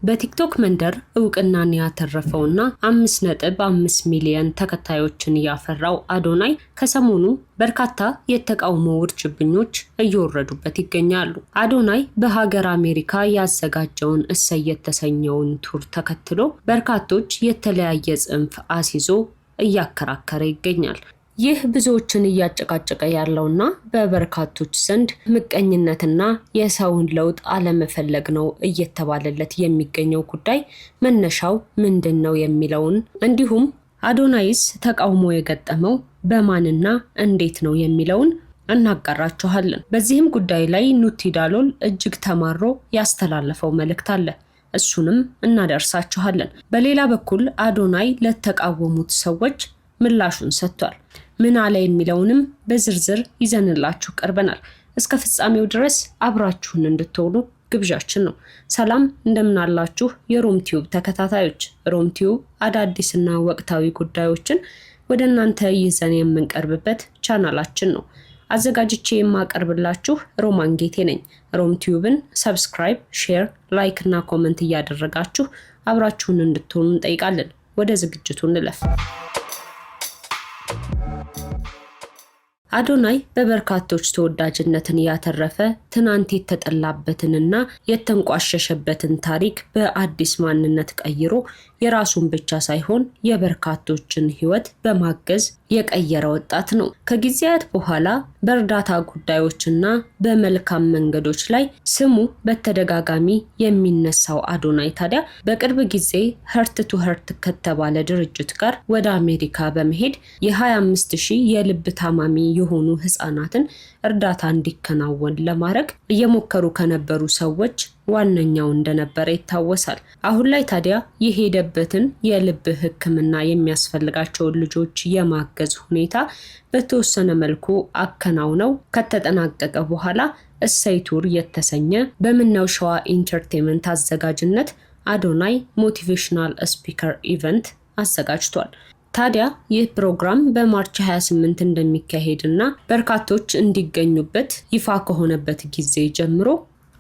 በቲክቶክ መንደር እውቅናን ያተረፈውና 5.5 ሚሊዮን ተከታዮችን ያፈራው አዶናይ ከሰሞኑ በርካታ የተቃውሞ ውርጅብኞች እየወረዱበት ይገኛሉ። አዶናይ በሀገር አሜሪካ ያዘጋጀውን እሰይ የተሰኘውን ቱር ተከትሎ በርካቶች የተለያየ ጽንፍ አስይዞ እያከራከረ ይገኛል። ይህ ብዙዎችን እያጨቃጨቀ ያለውና በበርካቶች ዘንድ ምቀኝነትና የሰውን ለውጥ አለመፈለግ ነው እየተባለለት የሚገኘው ጉዳይ መነሻው ምንድነው የሚለውን እንዲሁም አዶናይስ ተቃውሞ የገጠመው በማንና እንዴት ነው የሚለውን እናጋራችኋለን። በዚህም ጉዳይ ላይ ኑቲ ዳሎል እጅግ ተማሮ ያስተላለፈው መልእክት አለ። እሱንም እናደርሳችኋለን። በሌላ በኩል አዶናይ ለተቃወሙት ሰዎች ምላሹን ሰጥቷል። ምን አለ የሚለውንም በዝርዝር ይዘንላችሁ ቀርበናል። እስከ ፍጻሜው ድረስ አብራችሁን እንድትሆኑ ግብዣችን ነው። ሰላም እንደምን አላችሁ የሮም ቲዩብ ተከታታዮች። ሮም ቲዩብ አዳዲስና ወቅታዊ ጉዳዮችን ወደ እናንተ ይዘን የምንቀርብበት ቻናላችን ነው። አዘጋጅቼ የማቀርብላችሁ ሮማን ጌቴ ነኝ። ሮም ቲዩብን ሰብስክራይብ፣ ሼር፣ ላይክ እና ኮሜንት እያደረጋችሁ አብራችሁን እንድትሆኑ እንጠይቃለን። ወደ ዝግጅቱ እንለፍ። አዶናይ በበርካቶች ተወዳጅነትን ያተረፈ ትናንት የተጠላበትንና የተንቋሸሸበትን ታሪክ በአዲስ ማንነት ቀይሮ የራሱን ብቻ ሳይሆን የበርካቶችን ሕይወት በማገዝ የቀየረ ወጣት ነው። ከጊዜያት በኋላ በእርዳታ ጉዳዮችና በመልካም መንገዶች ላይ ስሙ በተደጋጋሚ የሚነሳው አዶናይ ታዲያ በቅርብ ጊዜ ሀርት ቱ ሀርት ከተባለ ድርጅት ጋር ወደ አሜሪካ በመሄድ የ25,000 የልብ ታማሚ የሆኑ ህፃናትን እርዳታ እንዲከናወን ለማድረግ እየሞከሩ ከነበሩ ሰዎች ዋነኛው እንደነበረ ይታወሳል። አሁን ላይ ታዲያ የሄደበትን የልብ ሕክምና የሚያስፈልጋቸውን ልጆች የማገዝ ሁኔታ በተወሰነ መልኩ አከናውነው ከተጠናቀቀ በኋላ እሰይ ቱር የተሰኘ በምነው ሸዋ ኢንተርቴይንመንት አዘጋጅነት አዶናይ ሞቲቬሽናል ስፒከር ኢቨንት አዘጋጅቷል። ታዲያ ይህ ፕሮግራም በማርች 28 እንደሚካሄድና በርካቶች እንዲገኙበት ይፋ ከሆነበት ጊዜ ጀምሮ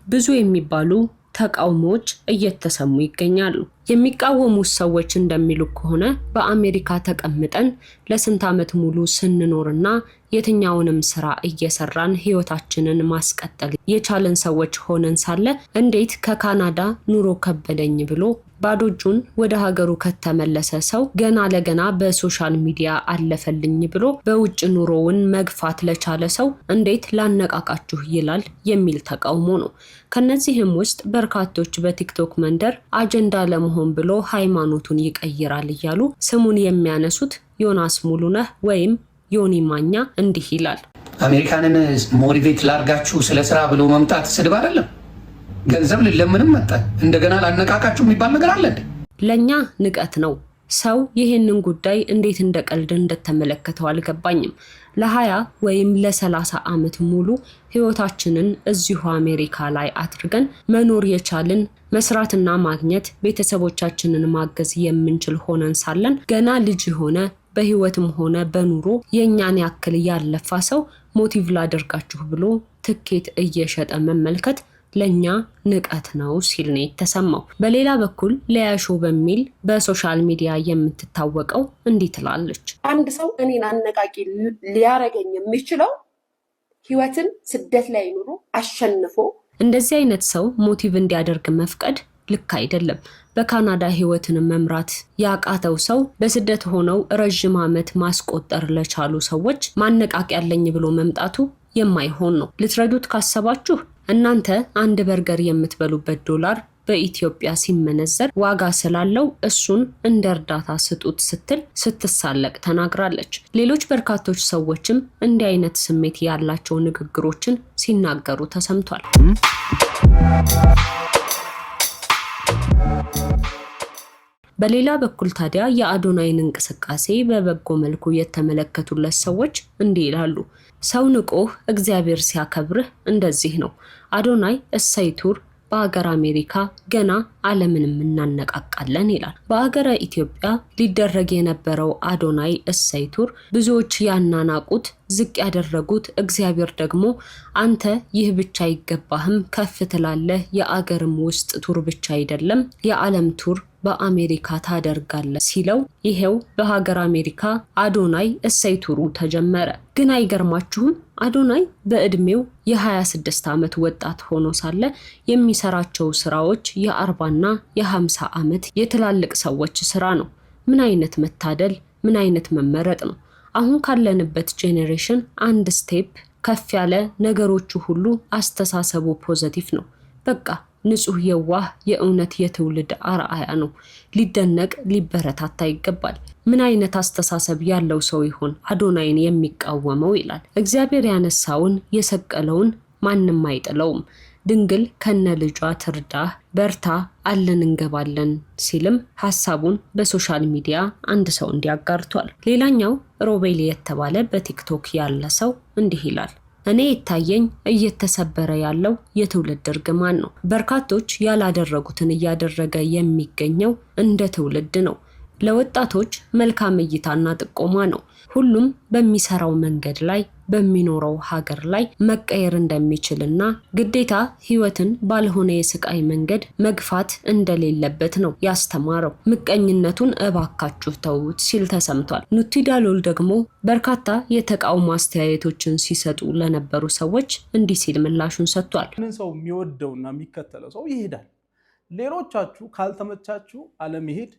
ብዙ የሚባሉ ተቃውሞዎች እየተሰሙ ይገኛሉ። የሚቃወሙ ሰዎች እንደሚሉ ከሆነ በአሜሪካ ተቀምጠን ለስንት ዓመት ሙሉ ስንኖርና የትኛውንም ስራ እየሰራን ህይወታችንን ማስቀጠል የቻለን ሰዎች ሆነን ሳለ እንዴት ከካናዳ ኑሮ ከበደኝ ብሎ ባዶ እጁን ወደ ሀገሩ ከተመለሰ ሰው ገና ለገና በሶሻል ሚዲያ አለፈልኝ ብሎ በውጭ ኑሮውን መግፋት ለቻለ ሰው እንዴት ላነቃቃችሁ ይላል የሚል ተቃውሞ ነው። ከነዚህም ውስጥ በርካቶች በቲክቶክ መንደር አጀንዳ ለመሆን ብሎ ሃይማኖቱን ይቀይራል እያሉ ስሙን የሚያነሱት ዮናስ ሙሉነህ ወይም ዮኒ ማኛ እንዲህ ይላል። አሜሪካንን ሞቲቬት ላርጋችሁ ስለ ስራ ብሎ መምጣት ስድብ አይደለም። ገንዘብ ለምንም መጣ እንደገና ላነቃቃችሁ የሚባል ነገር አለ። ለኛ ንቀት ነው። ሰው ይሄንን ጉዳይ እንዴት እንደቀልድ እንደተመለከተው አልገባኝም። ለ20 ወይም ለ30 ዓመት ሙሉ ህይወታችንን እዚሁ አሜሪካ ላይ አድርገን መኖር የቻልን መስራትና ማግኘት ቤተሰቦቻችንን ማገዝ የምንችል ሆነን ሳለን ገና ልጅ ሆነ በህይወትም ሆነ በኑሮ የኛን ያክል ያለፋ ሰው ሞቲቭ ላደርጋችሁ ብሎ ትኬት እየሸጠ መመልከት ለኛ ንቀት ነው ሲል ነው የተሰማው። በሌላ በኩል ለያሾ በሚል በሶሻል ሚዲያ የምትታወቀው እንዲህ ትላለች። አንድ ሰው እኔን አነቃቂ ሊያረገኝ የሚችለው ህይወትን ስደት ላይ ኑሮ አሸንፎ እንደዚህ አይነት ሰው ሞቲቭ እንዲያደርግ መፍቀድ ልክ አይደለም። በካናዳ ህይወትን መምራት ያቃተው ሰው በስደት ሆነው ረጅም ዓመት ማስቆጠር ለቻሉ ሰዎች ማነቃቂ ያለኝ ብሎ መምጣቱ የማይሆን ነው። ልትረዱት ካሰባችሁ እናንተ አንድ በርገር የምትበሉበት ዶላር በኢትዮጵያ ሲመነዘር ዋጋ ስላለው እሱን እንደ እርዳታ ስጡት ስትል ስትሳለቅ ተናግራለች። ሌሎች በርካቶች ሰዎችም እንዲህ አይነት ስሜት ያላቸው ንግግሮችን ሲናገሩ ተሰምቷል። በሌላ በኩል ታዲያ የአዶናይን እንቅስቃሴ በበጎ መልኩ የተመለከቱለት ሰዎች እንዲህ ይላሉ። ሰው ንቆህ እግዚአብሔር ሲያከብርህ እንደዚህ ነው። አዶናይ እሰይ ቱር በሀገር አሜሪካ ገና ዓለምንም እናነቃቃለን ይላል። በሀገረ ኢትዮጵያ ሊደረግ የነበረው አዶናይ እሰይ ቱር ብዙዎች ያናናቁት ዝቅ ያደረጉት፣ እግዚአብሔር ደግሞ አንተ ይህ ብቻ አይገባህም ከፍ ትላለህ፣ የአገርም ውስጥ ቱር ብቻ አይደለም የዓለም ቱር በአሜሪካ ታደርጋለህ ሲለው ይሄው በሀገር አሜሪካ አዶናይ እሰይ ቱሩ ተጀመረ። ግን አይገርማችሁም? አዶናይ በእድሜው የ26 ዓመት ወጣት ሆኖ ሳለ የሚሰራቸው ስራዎች የ40ና የ50 ዓመት የትላልቅ ሰዎች ስራ ነው። ምን አይነት መታደል፣ ምን አይነት መመረጥ ነው! አሁን ካለንበት ጄኔሬሽን አንድ ስቴፕ ከፍ ያለ፣ ነገሮቹ ሁሉ አስተሳሰቡ ፖዚቲቭ ነው። በቃ ንጹህ የዋህ የእውነት የትውልድ አርአያ ነው። ሊደነቅ ሊበረታታ ይገባል። ምን አይነት አስተሳሰብ ያለው ሰው ይሆን አዶናይን የሚቃወመው ይላል። እግዚአብሔር ያነሳውን የሰቀለውን ማንም አይጥለውም። ድንግል ከነ ልጇ ትርዳህ፣ በርታ፣ አለን እንገባለን ሲልም ሐሳቡን በሶሻል ሚዲያ አንድ ሰው እንዲያጋርቷል። ሌላኛው ሮቤል የተባለ በቲክቶክ ያለ ሰው እንዲህ ይላል። እኔ የታየኝ እየተሰበረ ያለው የትውልድ እርግማን ነው። በርካቶች ያላደረጉትን እያደረገ የሚገኘው እንደ ትውልድ ነው። ለወጣቶች መልካም እይታና ጥቆማ ነው። ሁሉም በሚሰራው መንገድ ላይ በሚኖረው ሀገር ላይ መቀየር እንደሚችልና ግዴታ ህይወትን ባልሆነ የስቃይ መንገድ መግፋት እንደሌለበት ነው ያስተማረው። ምቀኝነቱን እባካችሁ ተውት ሲል ተሰምቷል። ኑቲዳሎል ደግሞ በርካታ የተቃውሞ አስተያየቶችን ሲሰጡ ለነበሩ ሰዎች እንዲህ ሲል ምላሹን ሰጥቷል። ሰው የሚወደውና የሚከተለው ሰው ይሄዳል። ሌሎቻችሁ ካልተመቻችሁ አለመሄድ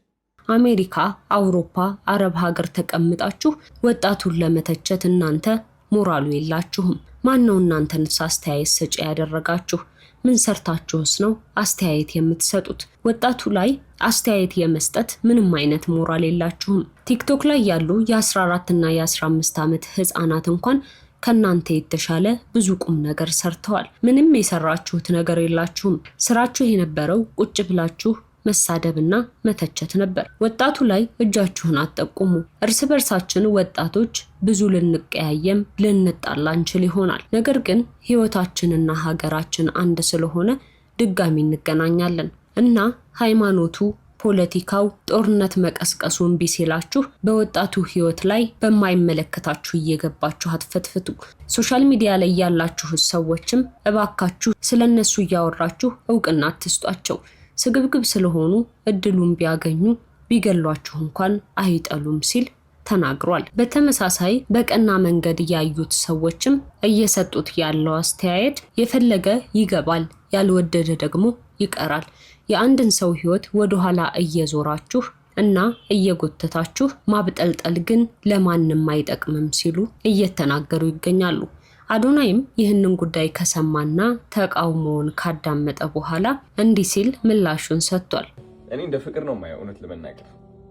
አሜሪካ፣ አውሮፓ፣ አረብ ሀገር ተቀምጣችሁ ወጣቱን ለመተቸት እናንተ ሞራሉ የላችሁም። ማን ነው እናንተንስ አስተያየት ሰጪ ያደረጋችሁ? ምን ሰርታችሁስ ነው አስተያየት የምትሰጡት? ወጣቱ ላይ አስተያየት የመስጠት ምንም አይነት ሞራል የላችሁም። ቲክቶክ ላይ ያሉ የ14 እና የ15 ዓመት ህፃናት እንኳን ከናንተ የተሻለ ብዙ ቁም ነገር ሰርተዋል። ምንም የሰራችሁት ነገር የላችሁም። ስራችሁ የነበረው ቁጭ ብላችሁ መሳደብና መተቸት ነበር። ወጣቱ ላይ እጃችሁን አትጠቁሙ። እርስ በርሳችን ወጣቶች ብዙ ልንቀያየም ልንጣላ እንችል ይሆናል። ነገር ግን ህይወታችንና ሀገራችን አንድ ስለሆነ ድጋሚ እንገናኛለን እና ሃይማኖቱ፣ ፖለቲካው፣ ጦርነት መቀስቀሱ እምቢ ሲላችሁ በወጣቱ ህይወት ላይ በማይመለከታችሁ እየገባችሁ አትፈትፍቱ። ሶሻል ሚዲያ ላይ ያላችሁ ሰዎችም እባካችሁ ስለነሱ እያወራችሁ እውቅና አትስጧቸው። ስግብግብ ስለሆኑ እድሉን ቢያገኙ ቢገሏችሁ እንኳን አይጠሉም ሲል ተናግሯል። በተመሳሳይ በቀና መንገድ ያዩት ሰዎችም እየሰጡት ያለው አስተያየት የፈለገ ይገባል፣ ያልወደደ ደግሞ ይቀራል። የአንድን ሰው ህይወት ወደኋላ እየዞራችሁ እና እየጎተታችሁ ማብጠልጠል ግን ለማንም አይጠቅምም ሲሉ እየተናገሩ ይገኛሉ። አዶናይም ይህንን ጉዳይ ከሰማና ተቃውሞውን ካዳመጠ በኋላ እንዲህ ሲል ምላሹን ሰጥቷል። እኔ እንደ ፍቅር ነው ማየው፣ እውነት ለመናገር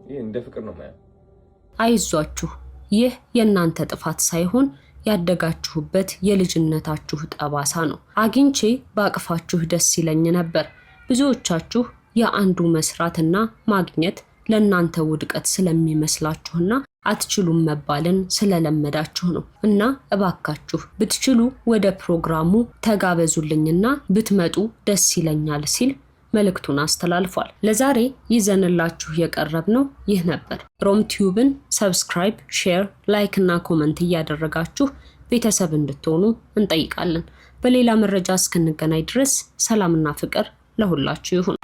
ይሄ እንደ ፍቅር ነው ማየው። አይዟችሁ፣ ይህ የእናንተ ጥፋት ሳይሆን ያደጋችሁበት የልጅነታችሁ ጠባሳ ነው። አግኝቼ ባቅፋችሁ ደስ ይለኝ ነበር። ብዙዎቻችሁ የአንዱ መስራትና ማግኘት ለእናንተ ውድቀት ስለሚመስላችሁና አትችሉም መባልን ስለለመዳችሁ ነው። እና እባካችሁ ብትችሉ ወደ ፕሮግራሙ ተጋበዙልኝና ብትመጡ ደስ ይለኛል ሲል መልእክቱን አስተላልፏል። ለዛሬ ይዘንላችሁ የቀረብነው ይህ ነበር። ሮም ቲዩብን ሰብስክራይብ፣ ሼር፣ ላይክ እና ኮመንት እያደረጋችሁ ቤተሰብ እንድትሆኑ እንጠይቃለን። በሌላ መረጃ እስክንገናኝ ድረስ ሰላምና ፍቅር ለሁላችሁ ይሁን።